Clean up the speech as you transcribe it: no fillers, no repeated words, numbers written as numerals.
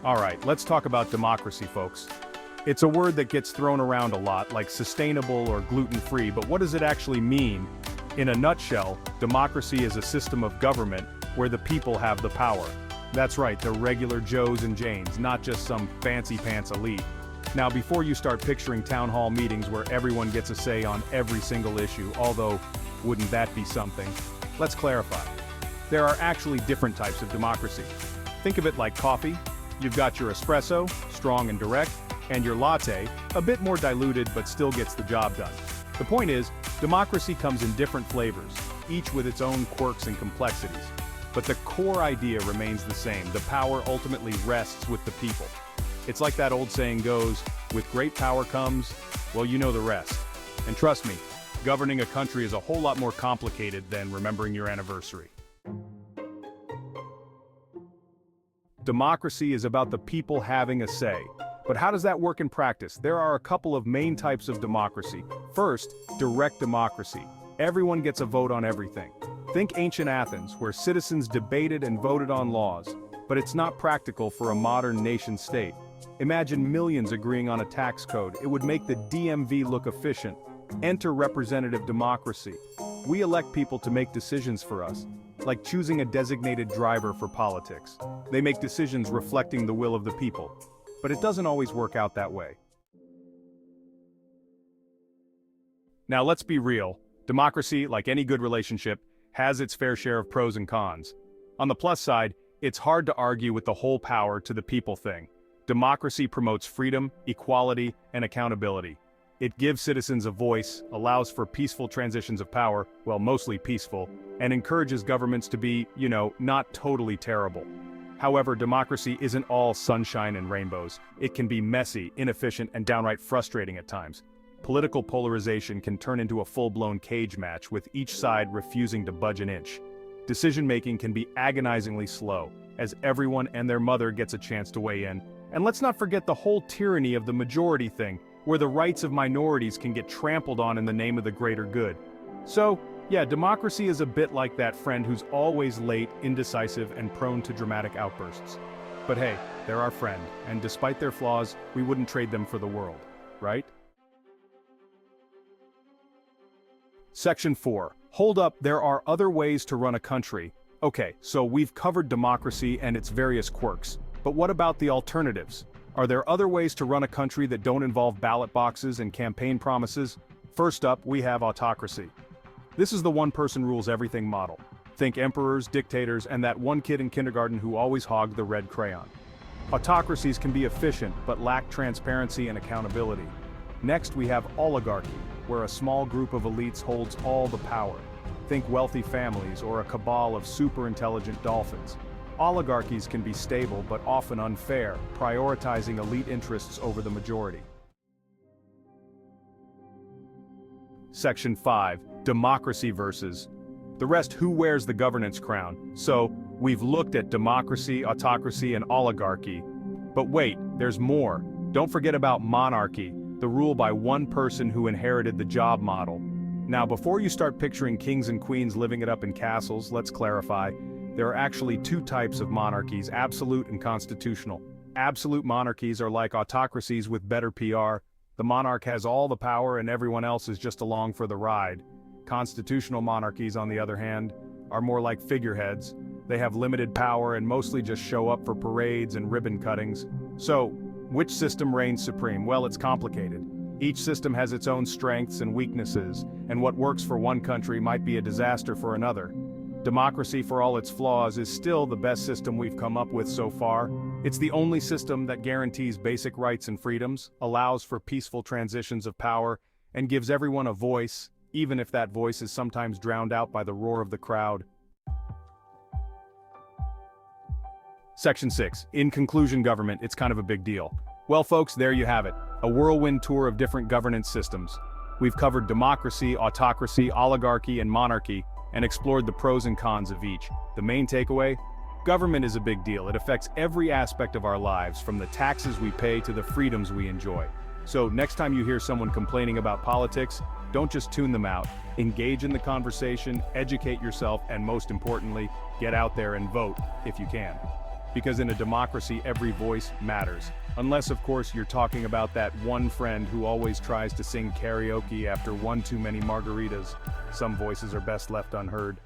Alright, let's talk about democracy, folks. It's a word that gets thrown around a lot, like sustainable or gluten-free, but what does it actually mean? In a nutshell, democracy is a system of government where the people have the power. That's right, the regular Joes and Janes, not just some fancy-pants elite. Now, before you start picturing town hall meetings where everyone gets a say on every single issue, although, wouldn't that be something? Let's clarify. There are actually different types of democracy. Think of it like coffee. You've got your espresso, strong and direct, and your latte, a bit more diluted but still gets the job done. The point is, democracy comes in different flavors, each with its own quirks and complexities. But the core idea remains the same. The power ultimately rests with the people. It's like that old saying goes, with great power comes, well, you know the rest. And trust me, governing a country is a whole lot more complicated than remembering your anniversary. Democracy is about the people having a say. But how does that work in practice? There are a couple of main types of democracy. First, direct democracy. Everyone gets a vote on everything. Think ancient Athens, where citizens debated and voted on laws. But it's not practical for a modern nation-state. Imagine millions agreeing on a tax code. It would make the DMV look efficient. Enter representative democracy. We elect people to make decisions for us, like choosing a designated driver for politics. They make decisions reflecting the will of the people. But it doesn't always work out that way. Now let's be real. Democracy, like any good relationship, has its fair share of pros and cons. On the plus side, it's hard to argue with the whole power to the people thing. Democracy promotes freedom, equality, and accountability. It gives citizens a voice, allows for peaceful transitions of power, well, mostly peaceful, and encourages governments to be, not totally terrible. However, democracy isn't all sunshine and rainbows. It can be messy, inefficient, and downright frustrating at times. Political polarization can turn into a full-blown cage match, with each side refusing to budge an inch. Decision-making can be agonizingly slow, as everyone and their mother gets a chance to weigh in. And let's not forget the whole tyranny of the majority thing, where the rights of minorities can get trampled on in the name of the greater good. So, yeah, democracy is a bit like that friend who's always late, indecisive, and prone to dramatic outbursts. But hey, they're our friend, and despite their flaws, we wouldn't trade them for the world, right? Section 4. Hold up, there are other ways to run a country. Okay, so we've covered democracy and its various quirks. But what about the alternatives? Are there other ways to run a country that don't involve ballot boxes and campaign promises? First up, we have autocracy. This is the one-person-rules-everything model. Think emperors, dictators, and that one kid in kindergarten who always hogged the red crayon. Autocracies can be efficient, but lack transparency and accountability. Next, we have oligarchy, where a small group of elites holds all the power. Think wealthy families or a cabal of super-intelligent dolphins. Oligarchies can be stable but often unfair, prioritizing elite interests over the majority. Section 5. Democracy versus the rest. Who wears the governance crown? So, we've looked at democracy, autocracy, and oligarchy. But wait, there's more. Don't forget about monarchy, the rule by one person who inherited the job model. Now, before you start picturing kings and queens living it up in castles, let's clarify. There are actually two types of monarchies, absolute and constitutional. Absolute monarchies are like autocracies with better PR. The monarch has all the power and everyone else is just along for the ride. Constitutional monarchies, on the other hand, are more like figureheads. They have limited power and mostly just show up for parades and ribbon cuttings. So, which system reigns supreme? Well, it's complicated. Each system has its own strengths and weaknesses, and what works for one country might be a disaster for another. Democracy, for all its flaws, is still the best system we've come up with so far. It's the only system that guarantees basic rights and freedoms, allows for peaceful transitions of power, and gives everyone a voice, even if that voice is sometimes drowned out by the roar of the crowd. Section 6. In conclusion, government, it's kind of a big deal. Well, folks, there you have it. A whirlwind tour of different governance systems. We've covered democracy, autocracy, oligarchy, and monarchy, and explored the pros and cons of each. The main takeaway? Government is a big deal. It affects every aspect of our lives, from the taxes we pay to the freedoms we enjoy. So next time you hear someone complaining about politics, don't just tune them out. Engage in the conversation, educate yourself, and most importantly, get out there and vote if you can. Because in a democracy, every voice matters. Unless, of course, you're talking about that one friend who always tries to sing karaoke after one too many margaritas. Some voices are best left unheard.